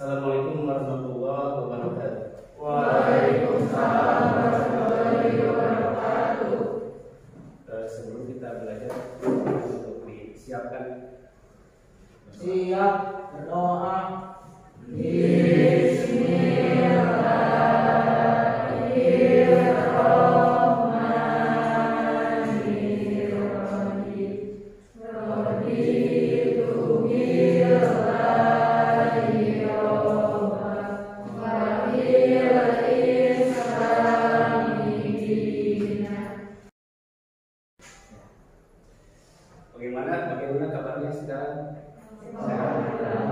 Assalamualaikum warahmatullahi wabarakatuh. Waalaikumsalam warahmatullahi wabarakatuh. Sebelum kita belajar untuk disiapkan. Siap berdoa. Bagaimana kabarnya sekarang? Alhamdulillah.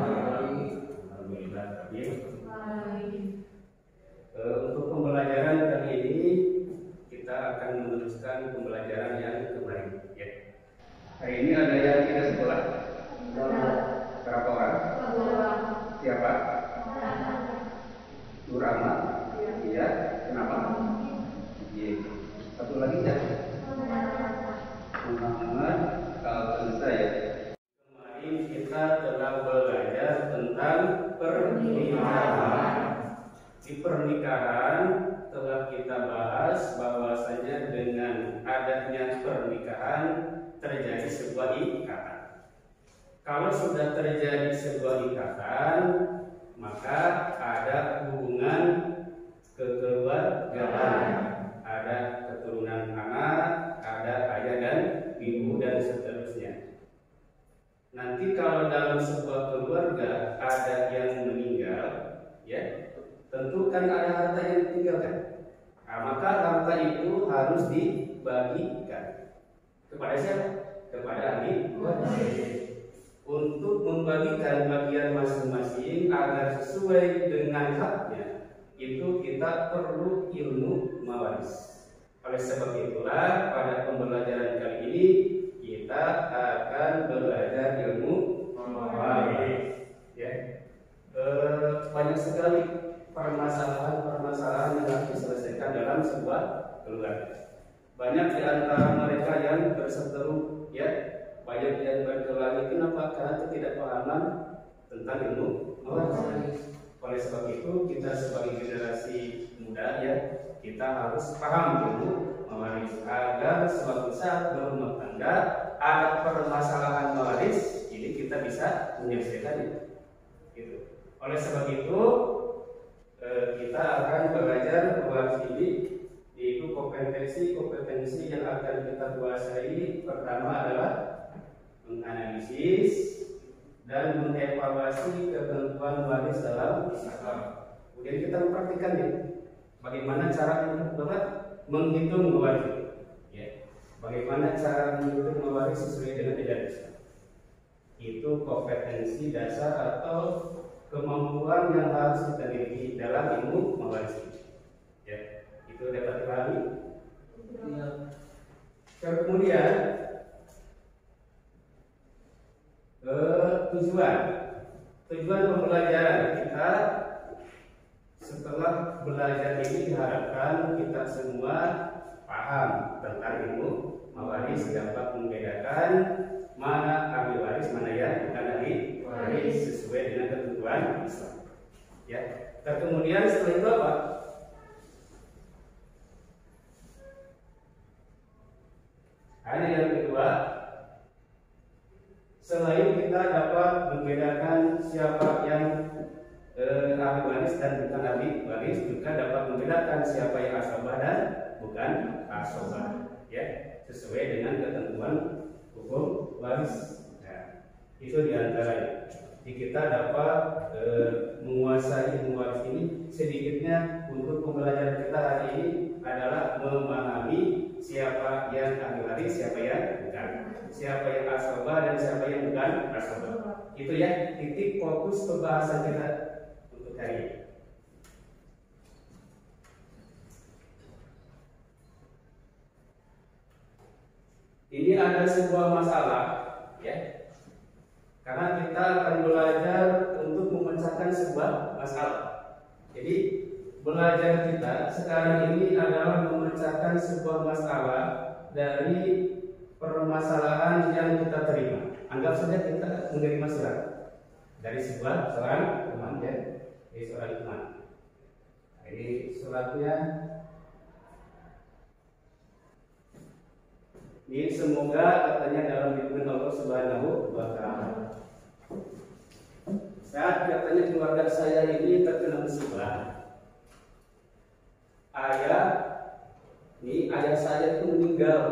Untuk pembelajaran kali ini kita akan meneruskan pembelajaran yang kemarin. Ya. Hari ini ada yang tidak sekolah. Berapa orang? Siapa? Surama. Iya. Kenapa? Iya. Satu lagi siapa? Muhammad. Saya. Kemarin kita telah belajar tentang pernikahan. Di pernikahan telah kita bahas bahwasanya dengan adanya pernikahan terjadi sebuah ikatan. Kalau sudah terjadi sebuah ikatan, maka ada hubungan kekeluargaan, ada keturunan anak, ada ayah dan ibu dan seterusnya. Nanti kalau dalam sebuah keluarga ada yang meninggal, ya, tentu kan ada harta yang ditinggalkan. Nah, maka harta itu harus dibagikan kepada siapa? Kepada ahli waris. Untuk membagikan bagian masing-masing agar sesuai dengan haknya, itu kita perlu ilmu mawaris. Oleh sebab itulah pada pembelajaran kali ini kita akan belajar ilmu mawaris. Ya. Banyak sekali permasalahan yang harus diselesaikan dalam sebuah keluarga. Banyak di antara mereka yang berseteru, ya, banyak yang berkelahi. Kenapa? Karena ketidakpahaman tentang ilmu mawaris. Oleh sebab itu kita sebagai generasi muda, ya, kita harus paham ilmu mawaris agar suatu saat berumah tangga ada permasalahan mawaris ini kita bisa menyelesaikannya. Gitu. Oleh sebab itu kita akan belajar mawaris ini, yaitu kompetensi yang akan kita kuasai. Pertama adalah menganalisis dan mengevaluasi ketentuan mawaris dalam Islam. Kemudian kita mempraktikkannya. Bagaimana cara menghitung mawaris? Ya. Bagaimana cara menghitung mawaris sesuai dengan ajaran Islam? Itu kompetensi dasar atau kemampuan yang harus kita miliki dalam ilmu mawaris. Ya. Itu dapat dipahami? Ya. Kemudian tujuan pembelajaran kita. Setelah belajar ini diharapkan kita semua paham tentang ilmu mawaris, dapat membedakan mana ahli waris, mana yang bukan ahli waris sesuai dengan ketentuan Islam. Ya. Kemudian setelah itu apa? Hal yang kedua, selain kita dapat membedakan siapa yang ahli waris dan bukan ahli waris, juga dapat membedakan siapa yang asabah dan bukan asabah, ya, sesuai dengan ketentuan hukum waris. Nah, itu diantaranya. Jadi kita dapat menguasai ilmu waris ini. Sedikitnya untuk pembelajaran kita hari ini adalah memahami siapa yang ahli waris, siapa yang bukan, siapa yang asabah dan siapa yang bukan asabah. Itu ya titik fokus pembahasan kita untuk hari ini. Ini ada sebuah masalah, ya. Karena kita akan belajar untuk memecahkan sebuah masalah. Jadi belajar kita sekarang ini adalah memecahkan sebuah masalah dari permasalahan yang kita terima. Anggap saja kita menerima surat dari sebuah seorang teman, ya. Jadi seorang iman. Nah, ini suratnya. Ini semoga katanya dalam bimbingan Allah Subhanahu wa Ta'ala. Saat katanya keluarga saya ini terkena musibah, ayah saya itu meninggal.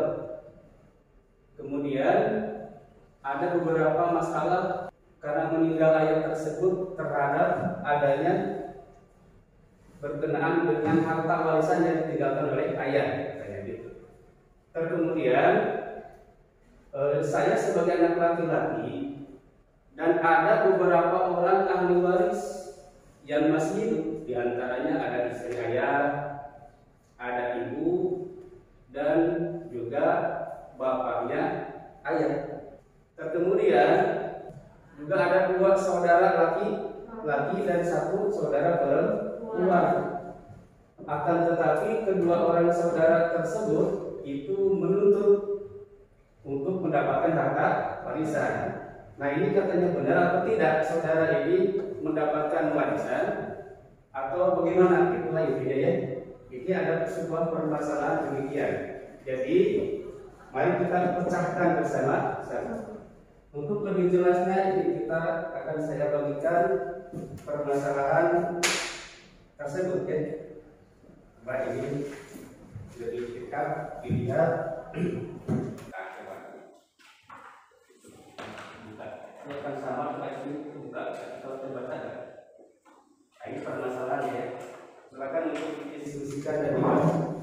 Kemudian ada beberapa masalah karena meninggal ayah tersebut terhadap adanya berkenaan dengan harta warisan yang ditinggalkan oleh ayah. Kemudian saya sebagai anak laki-laki dan ada beberapa orang ahli waris yang masih hidup, di antaranya ada istri ayah, ada ibu, dan juga bapaknya ayah. Kemudian juga ada 2 saudara laki-laki dan 1 saudara perempuan. Akan tetapi kedua orang saudara tersebut itu menuntut untuk mendapatkan harta warisan. Nah, ini katanya benar atau tidak saudara ini mendapatkan warisan atau bagaimana? Itulah intinya ya. Ini ada sebuah permasalahan demikian. Jadi mari kita pecahkan bersama. Untuk lebih jelasnya ini akan saya bagikan permasalahan tersebut ya. Baik, ini lebih dekat dilihat. Ini akan sama seperti buka atau terbaca. Nah, ini permasalahannya ya. Silakan untuk didiskusikan dan dibahas.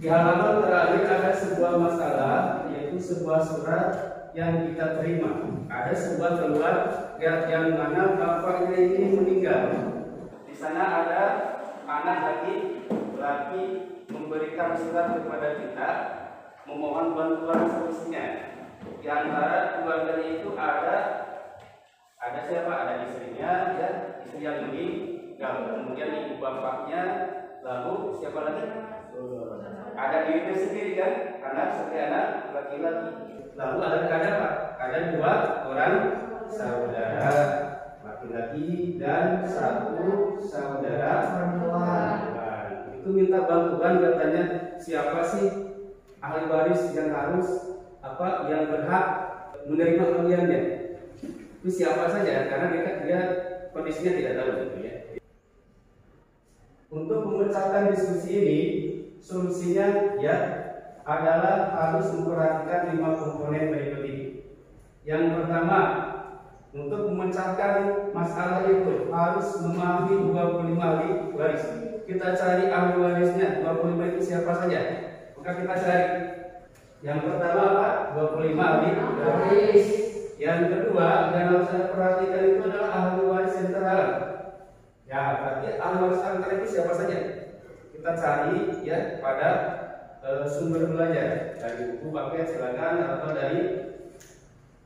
Di halaman terakhir ada sebuah masalah, yaitu sebuah surat yang kita terima. Ada sebuah keluarga yang mana bapaknya ini meninggal. Di sana ada anak laki memberikan surat kepada kita, memohon bantuan solusinya. Di antara keluarganya itu ada siapa? Ada istrinya, ya, istri yang meninggal. Kemudian ibu bapaknya, lalu siapa lagi? Ada dirinya sendiri kan, sebagai anak laki-laki. Lalu ada 2 orang saudara laki-laki dan 1 saudara perempuan. Itu minta bantuan, katanya siapa sih ahli waris yang harus yang berhak menerima bagiannya. Itu siapa saja, karena dia kondisinya tidak tahu gitu ya. Untuk memecahkan diskusi ini, solusinya ya adalah harus memperhatikan 5 komponen berikut ini. Yang pertama, untuk memecahkan masalah itu harus memahami 25 ahli waris. Kita cari ahli warisnya 25 itu siapa saja. Maka kita cari. Yang pertama apa? 25 ahli waris. Yang kedua yang harus saya perhatikan itu adalah ahli waris yang terhalang. Ya, berarti ahli waris antara itu siapa saja? Kita cari ya pada sumber belajar dari buku paket silakan, atau dari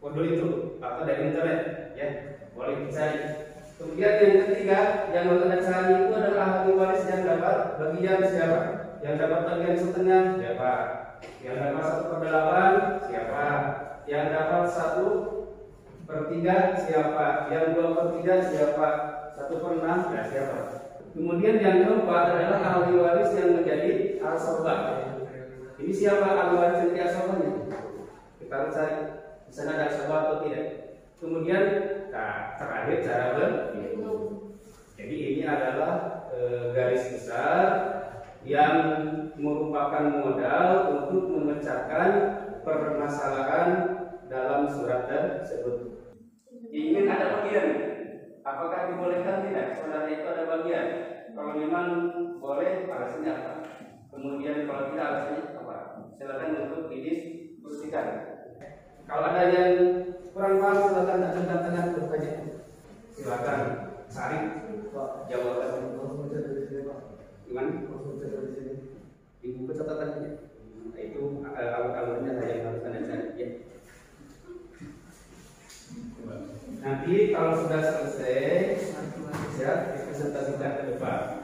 modul itu, atau dari internet ya, boleh dicari. Kemudian yang ketiga yang harus kita cari itu adalah ahli waris yang dapat bagian siapa? Yang dapat bagian setengah siapa? Yang dapat 1/8 siapa? Yang dapat 1/3 siapa? Yang 2/3 siapa? 1/6 ya siapa? Kemudian yang keempat adalah ahli waris yang menjadi asabah. Ini siapa ahli waris yang menjadi asabahnya? Kita harus cari di sana ada asabah atau tidak. Kemudian terakhir cara berhitung. Jadi ini adalah garis besar yang merupakan modal untuk memecahkan permasalahan dalam surat tersebut. Ingin ada bagian, apakah dibolehkan tidak? Saudara itu ada bagian. Kalau memang boleh, alasannya apa? Kemudian kalau tidak, alasannya apa? Silakan untuk didiskusikan. Kalau ada yang kurang paham, silakan angkat tangan bertanya. Silakan cari jawaban. Gimana? Ibu catatannya itu kalau sudah selesai, siap dipresentasikan ke depan.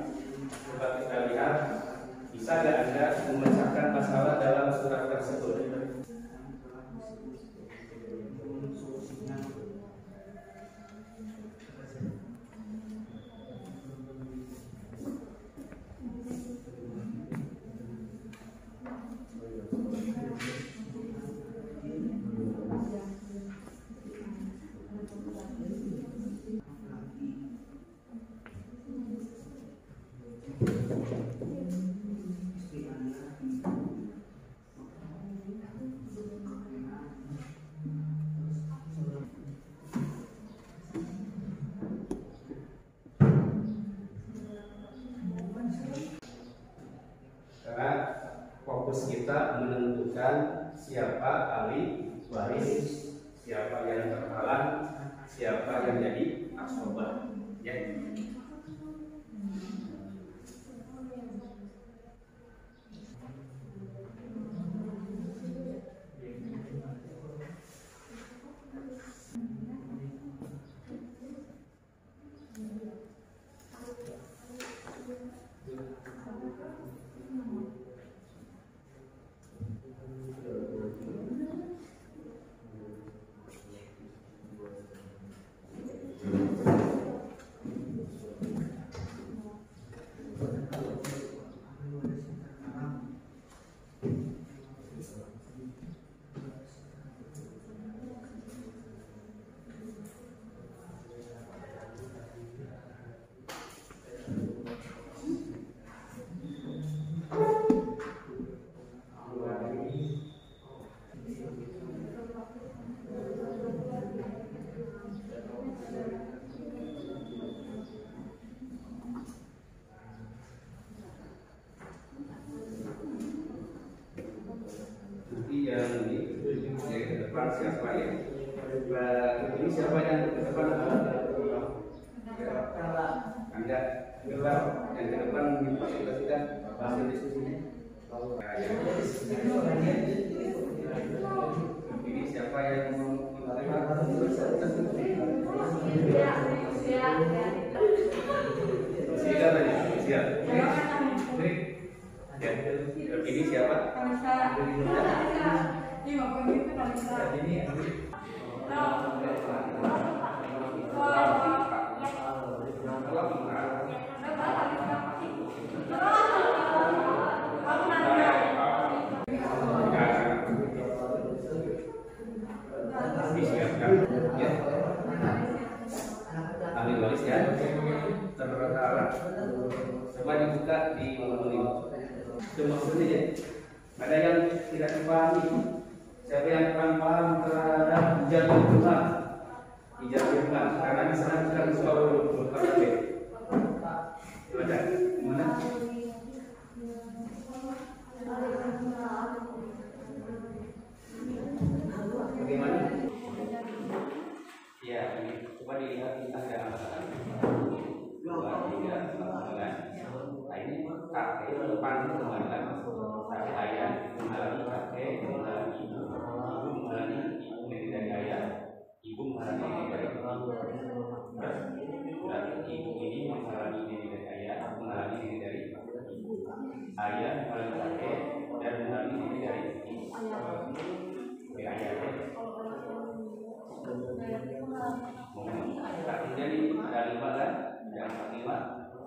Coba kita lihat, bisa nggak Anda memecahkan masalah dalam surat tersebut? Karena fokus kita menentukan siapa ahli waris, siapa yang terhalang, siapa yang jadi asbabah, ya. Siapa ya? Ini siapa yang ke depan? Anda gelar yang ke depan difasilitasikan hasil diskusinya. Ini siapa yang siap tadi? Siap. Ya. Ini siapa? Disiapkan, ya. Ahli waris ya, terhalang. Coba dibuka di ini. Itu maksudnya ya. Ada yang tidak dipahami. Siapa yang kurang paham terhadap ijazah rumah? Ijazah rumah, karena di sana kita soal KTP. Ada mana? Bagaimana? Ya, ini coba dilihat di tangga masalah. 2, 3, 4. Nah ini kakek depan kemarin. Kakek ayah mengalami kakek, mengalami ibu, mengalami ibu dari ayah, ibu mengalami dari berarti ibu ini mengalami dari ayah, mengalami dari ibu, ayah mengalami kakek dan mengalami dari ayah. Jadi ada 5 kan, yang 5.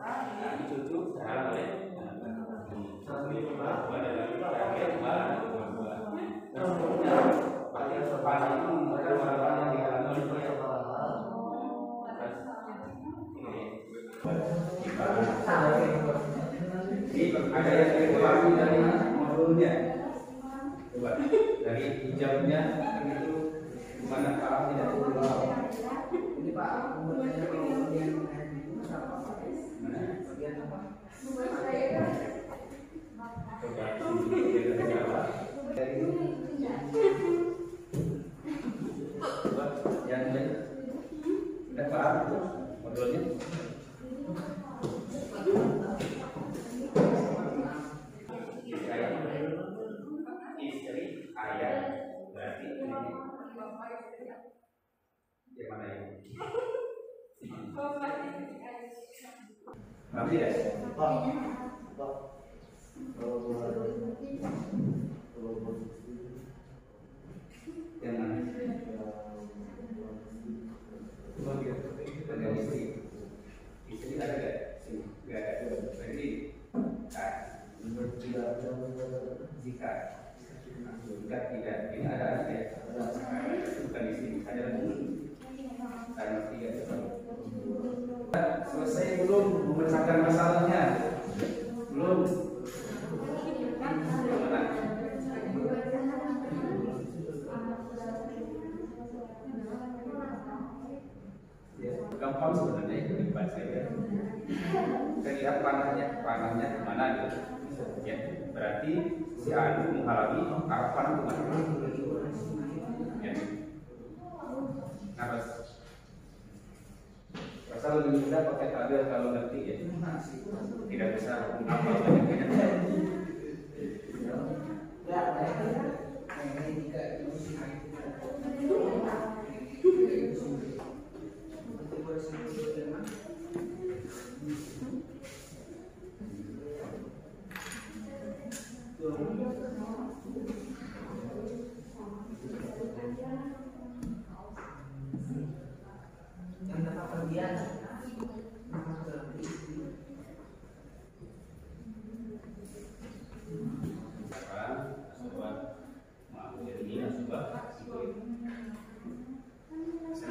Nah ini cucu terhalang oleh bagian sepanjang itu mereka orang-orang yang dihalangi oleh ini ada yang dikeluarkan dari modulnya. Coba dari hijabnya itu mana Pak tidak keluar. Ini Pak modulnya bagian apa? Yang ada paham itu modulnya? Istri, ayah, berarti Yang mana ini? Ngerti ya? Yang mana? Bagian istri. Istri ada nggak? Nggak ada. Berarti jika tidak, ini ada anak ya? Bukan di sini, ada karena tiga. Selesai belum memecahkan masalahnya? Belum. Ya, gampang sebenarnya itu dibaca ya. Kita lihat panahnya kemana gitu. Ya, berarti si Anu menghalangi arah panah kemana? Ya. Harus. Rasa lebih mudah pakai tabel kalau ngerti ya. Tidak bisa menghafal banyaknya.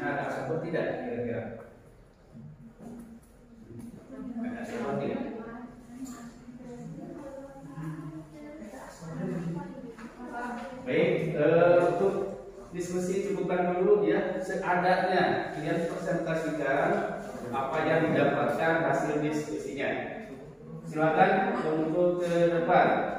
Ada sebut tidak kira-kira? Ada sebut tidak? Baik, untuk diskusi cukupkan dulu ya, seadanya kalian presentasikan apa yang didapatkan hasil diskusinya. Silakan untuk ke depan.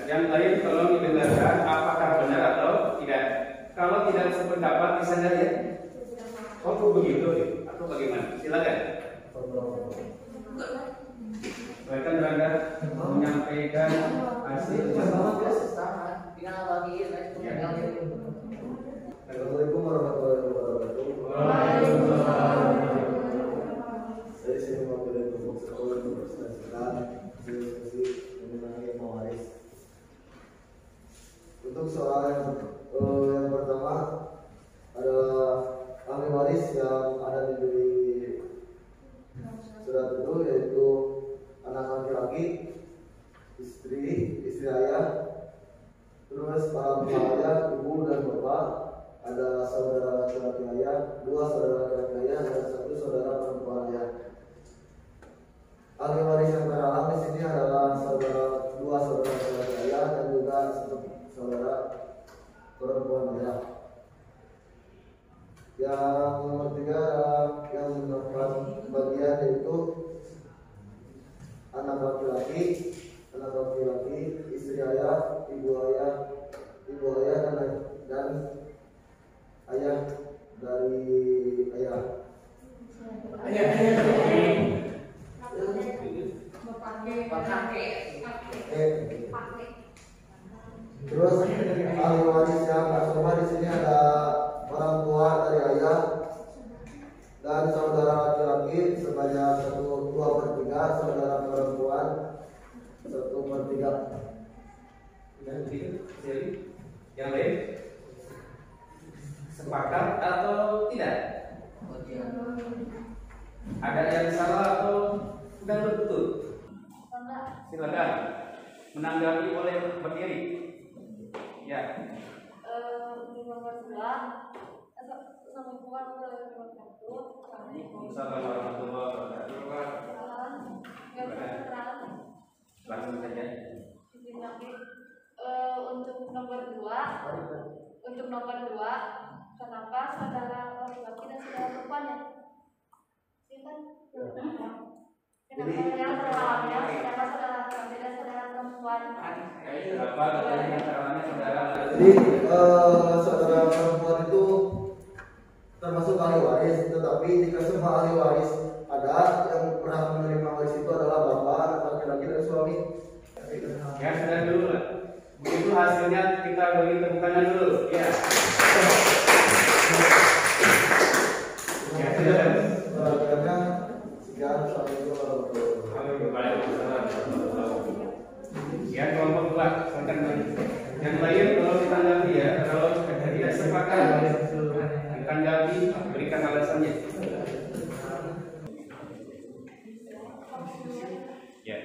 Yang lain tolong didengarkan apakah benar atau tidak. Kalau tidak sependapat disadari ya. Oh begitu atau bagaimana? Silakan. Bahkan Rangga menyampaikan hasil. Assalamualaikum warahmatullahi wabarakatuh. Saya sini mewakili kelompok sekolah mempresentasikan diskusi mengenai mawaris. Untuk soal yang pertama adalah ahli waris yang ada di surat itu, yaitu anak laki-laki, istri ayah, terus para ayah, ibu dan bapak. Ada saudara laki-laki ayah, 2 saudara laki-laki ayah, dan 1 saudara perempuan ayah. Ahli waris yang terhalang di sini adalah 2 saudara laki-laki ayah dan juga 1 saudara perempuan ayah. Yang nomor 3 adalah yang mendapat bagian yaitu anak laki-laki, istri ayah, ibu ayah dan ayah dari ayah. Terus ahli waris yang bersama di sini ada orang tua dari ayah dan saudara laki-laki sebanyak 2/3, saudara perempuan 1/3. Yang lain sepakat atau tidak? Ada yang salah atau sudah betul? Silakan menanggapi oleh berdiri. Ya. Assalamualaikum warahmatullahi wabarakatuh. Assalamualaikum warahmatullahi wabarakatuh. Langsung saja. Untuk nomor 2, kenapa saudara laki-laki dan saudara perempuan ya? Kenapa yang terhalannya saudara laki-laki dan saudara perempuan? Berapa katanya caranya saudara? Jadi saudara perempuan itu termasuk ahli waris, tetapi jika semua ahli waris ada yang berhak menerima waris itu adalah bapak, anak laki-laki dan suami. Ya sudah dulu lah. Begitu hasilnya kita beri tepuk tangan dulu. Ya. Ya sudah. Karena sekian Assalamualaikum warahmatullahi wabarakatuh. Ya kelompok 2 silakan lagi. Yang lain kalau ditanggapi ya, kalau tidak sepakat ditanggapi berikan alasannya. Ya.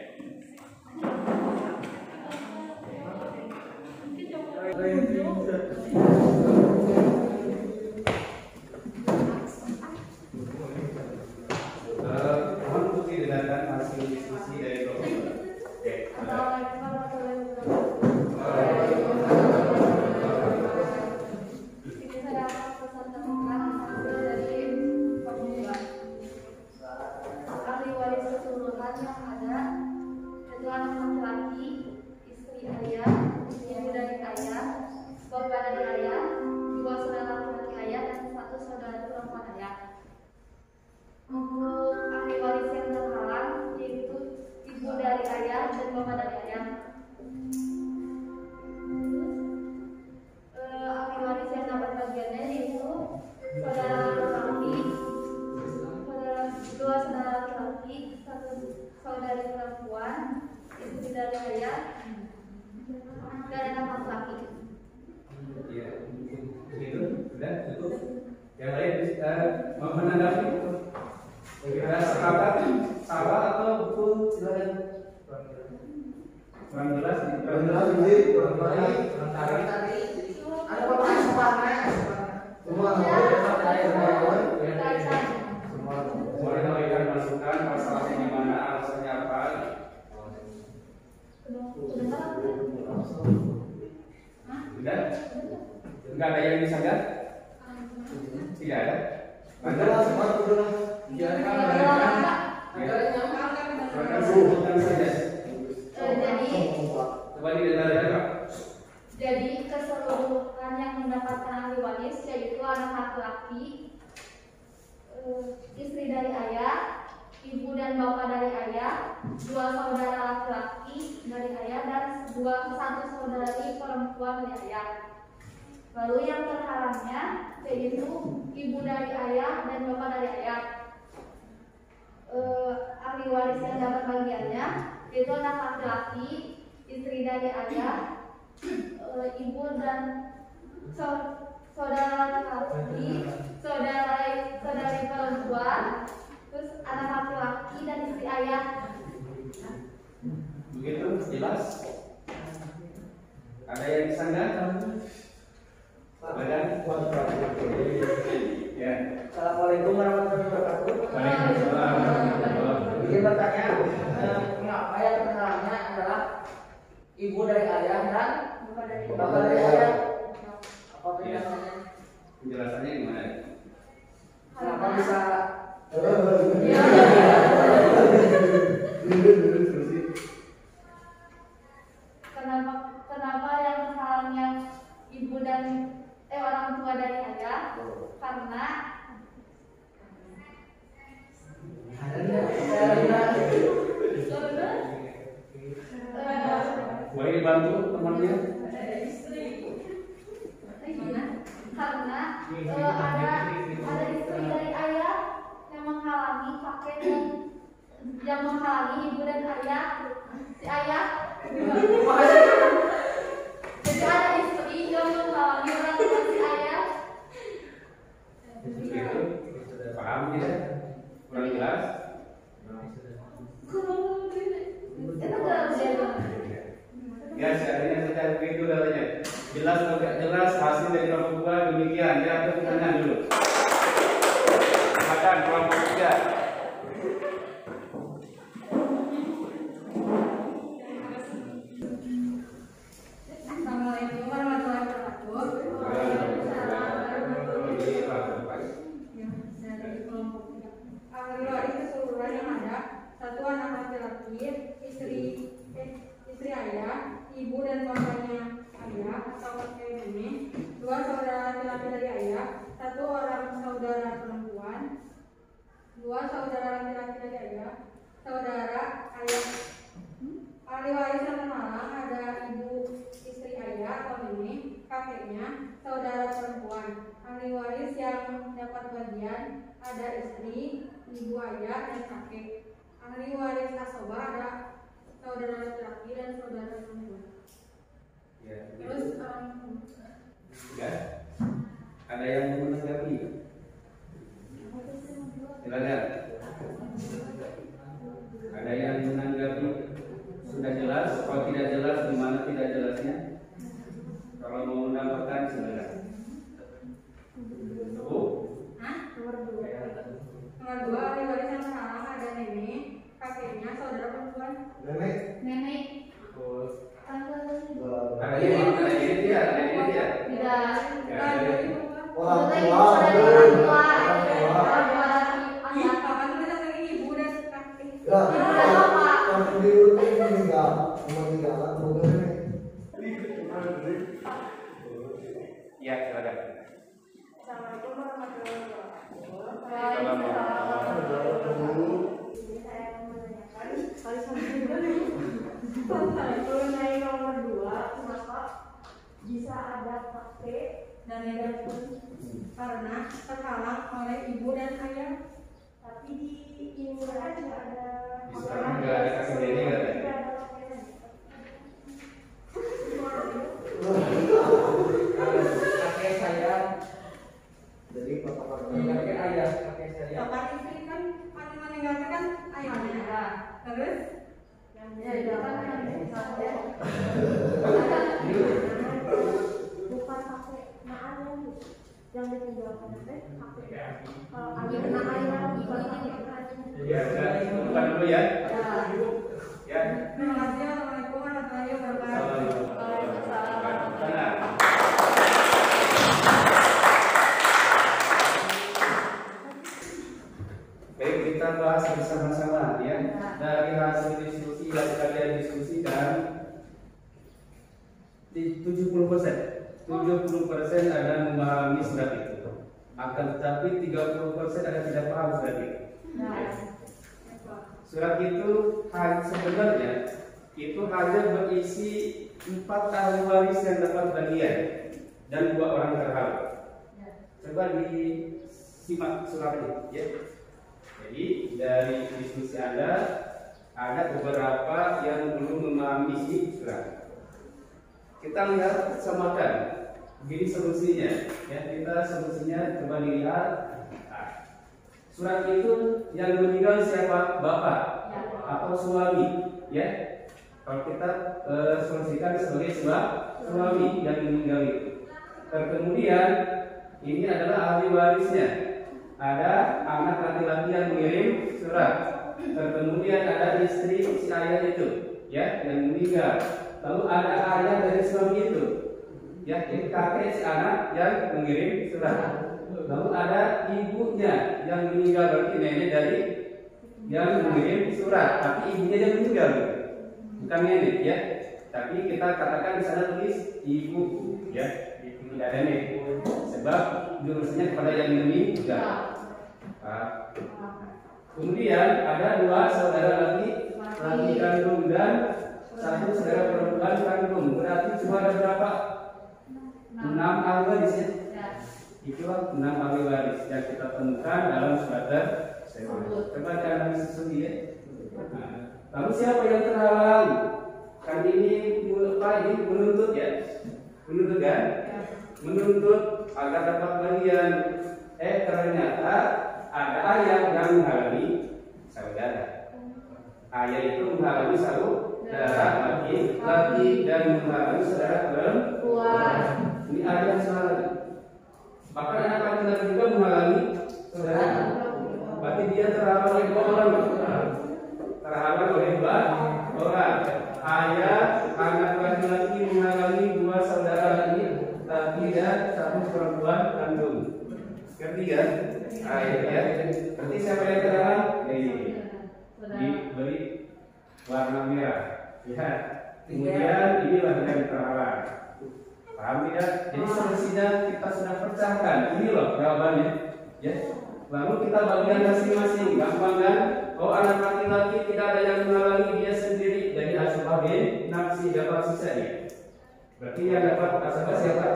Mohon untuk didengarkan hasil diskusi dari kelompok. Oke, Assalamualaikum warahmatullahi wabarakatuh. Ini saya pesan tentang hasil dari pemilihan. Ahli waris keseluruhan yang ada yaitu anak laki-laki, istri ayah, ibu dari ayah, bapak dari ayah, 2 saudara laki-laki ayah dan 1 saudara perempuan ayah. Untuk ahli waris yang terhalang yaitu ibu dari ayah dan bapak dari ayah. Ahli waris yang dapat bagiannya yaitu saudara laki-laki, 2 saudara laki-laki, 1 saudari perempuan, istri dari ayah, dan anak laki-laki. ya. Itu sudah cukup. Yang lain mau menanggapi? Kira sepakat salah atau betul? Silakan. Kurang jelas di Kurang jelas ini, kurang baik. Ada pertanyaan Semua boleh memberikan masukan masalahnya di mana, alasannya apa? Sudah? Enggak ada yang disanggah? Tidak ada? jelas, jelas. Silakan sebutkan saja. Coba didengarkan Pak. Jadi keseluruhan yang mendapatkan ahli waris yaitu anak laki-laki, istri dari ayah, ibu dan bapak dari ayah, 2 saudara laki-laki dari ayah dan 1 saudari perempuan dari ayah. Lalu yang terhalangnya yaitu ibu dari ayah dan bapak dari ayah. Ahli waris yang dapat bagiannya yaitu anak laki-laki, istri dari ayah, ibu dan saudara laki-laki, saudari perempuan, terus anak laki-laki dan istri ayah. Begitu jelas? Ada yang disanggah? Ada? Ya. Assalamualaikum warahmatullahi wabarakatuh. Waalaikumsalam warahmatullahi wabarakatuh. Izin bertanya, mengapa yang terhalangnya adalah ibu dari ayah dan bapak dari ayah? Apa penjelasannya? Penjelasannya gimana? Kenapa bisa? Kenapa yang terhalangnya ibu dan orang tua dari ayah? Karena Boleh dibantu temannya? karena ada istri dari ayah yang menghalangi paket yang menghalangi ibu dan ayah si ayah. Jadi ada istri yang menghalangi orang tua si ayah. Begitu? Paham tidak? Kurang jelas? Ya, seandainya saja begitu katanya. Jelas atau tidak jelas hasil dari kelompok 2 demikian. Ya, tepuk tangan dulu. Silakan kelompok 3. Assalamualaikum warahmatullahi wabarakatuh. Dari kelompok 3. Ahli waris keseluruhan dua saudara laki-laki dari ayah, saudara ayah. Ahli waris yang terhalang ada ibu istri ayah atau nenek, kakeknya, saudara perempuan. Ahli waris yang dapat bagian ada istri, ibu ayah, dan kakek. Ahli waris asoba ada saudara laki-laki dan saudara perempuan. Ya. Terus Ya. Ada yang mau menanggapi? Silakan. Ada yang menanggapi? Sudah jelas? Kalau tidak jelas, di mana tidak jelasnya? Kalau mau menambahkan, silakan. Nomor dua, ahli waris yang terhalang ada nenek, kakeknya, saudara perempuan. Nenek. Nenek. Ada ini dia. Tidak. Orang Maksudnya ibu tua. saudari orang tua. Orang tua. Orang tua laki ayah. Kapan tulisan lagi ibu dan kakek? Ya, yang beliau ini meninggal semoga nenek. Ya, silakan. Assalamualaikum warahmatullahi wabarakatuh. Mengenai nomor 2, kenapa bisa ada kakek dan nenek pun? Karena terhalang oleh ibu dan ayah. Tapi di ibu dan ayah ada Sekarang nggak ada kasih nenek nggak ada? Kakek saya, Jadi patokan kakek ayah, kakek saya. Bapak istri kan paling meninggalkan kan ayahnya. Terus Ya, di belakang kan misalnya. Bukan pakai naannya yang ditinggalkan teh pakai kalau Lagi kena air ibu ini. Ya, bukan dulu ya. Ya. terima kasih. Assalamualaikum warahmatullahi wabarakatuh. Benar. Baik, kita bahas bersama-sama ya. Dari hasil diskusi yang kalian diskusikan, 70% ada memahami surat itu. Akan tetapi 30% ada tidak paham surat itu. Surat itu sebenarnya itu hanya berisi 4 ahli waris yang dapat bagian dan 2 orang terhalang. Coba disimak surat itu, ya. Jadi dari diskusi Anda ada beberapa yang belum memahami isi surat. Kita lihat samakan. Begini solusinya, ya. Kita solusinya coba dilihat. Surat itu yang meninggal siapa? Bapak atau suami, ya. Kalau kita solusikan sebagai suami yang meninggal itu. Kemudian ini adalah ahli warisnya. Ada anak laki-laki yang mengirim surat. Kemudian ada istri si ayah itu, ya, yang meninggal. Lalu ada ayah dari suami itu, ya, jadi kakek si anak yang mengirim surat. Lalu ada ibunya yang meninggal, berarti nenek dari yang mengirim surat, tapi ibunya yang meninggal, bukan nenek, ya. Tapi kita katakan di sana tulis ibu, ya, tidak ada nenek, sebab jurusnya kepada yang meninggal. Kemudian ada 2 saudara laki kandung dan 1 saudara perempuan kandung. Berarti cuma ada berapa? 6 ahli waris, ya. Itulah 6 ahli waris yang kita temukan dalam surat tersebut. Coba dianalisis sendiri, ya. Lalu siapa yang terhalang? Kan ini menuntut, ya. Menuntut, kan? Menuntut agar dapat bagian. Ternyata ada ayah yang menghalangi saudara. Ayah itu menghalangi saudara laki-laki dan menghalangi saudara perempuan. Ini ayah salah. Bahkan anak laki-laki juga menghalangi saudara. Berarti dia terhalang oleh 2 orang. Terhalang oleh 2 orang. Ayah anak laki-laki menghalangi 2 saudara laki-laki dan 1 perempuan kandung. Ngerti kan? Ya. Berarti siapa yang terhalang? Diberi warna merah. Ya. Kemudian inilah yang terhalang. Paham tidak? Jadi solusinya kita sudah pecahkan. Ini loh jawabannya. Ya. Lalu kita bagian masing-masing, gampang kan? Oh, anak laki-laki tidak ada yang menghalangi dia sendiri, jadi asbab bin nafsi dapat sisa dia. Berarti yang dapat asbab siapa?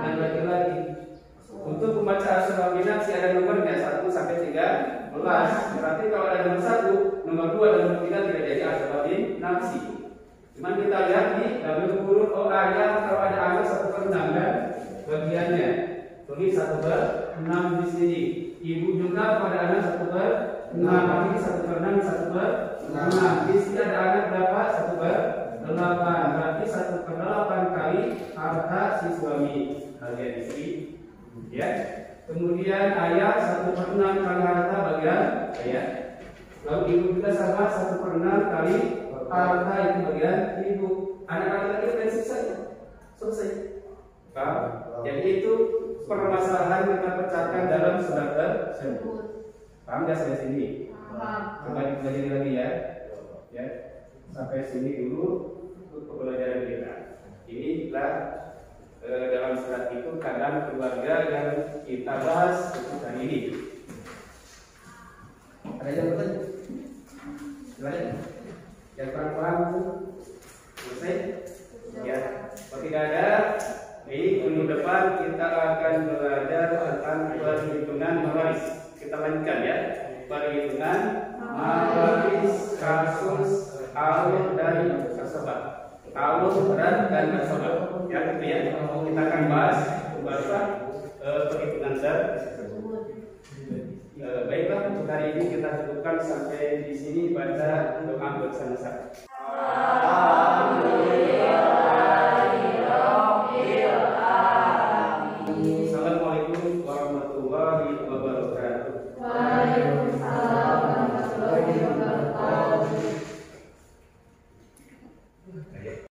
Anak laki-laki. Untuk membaca asbab bin nafsi ada nomornya 1 sampai 13. Berarti kalau ada nomor 1, nomor 2 dan nomor 3 tidak jadi asbab bin nafsi. Cuman kita lihat di dalam huruf oh ayat kalau ada angka 1/6 kan bagiannya. Tulis 1/6 di sini. Ibu juga pada anak 1/6. Ini 1/6, 1/6. Di sini ada anak berapa? 1/8. Berarti 1/8 kali harta si suami. Bagian di sini. Ya. Kemudian ayat 1/6 kali harta bagian ayat. Lalu ibu juga sama 1/6 kali harta itu bagian ibu. Anak laki-laki dan sisanya selesai. Paham? Jadi itu permasalahan kita pecahkan dalam surat tersebut. Paham nggak sampai sini? Coba dipelajari lagi ya. Ya, sampai sini dulu untuk pembelajaran kita. Inilah dalam surat itu keadaan keluarga yang kita bahas untuk hari ini. Ada yang bertanya? Silakan. Yang kurang paham itu selesai? Ya. Kalau tidak ada, di minggu depan kita akan belajar tentang perhitungan mawaris. Kita lanjutkan ya. Perhitungan mawaris, kasus alur dan kasabah. Alur dan kasabah. Ya, gitu ya. Kita akan bahas perhitungan tersebut. Baiklah, untuk hari ini kita cukupkan sampai di sini. Baca doa bersama-sama.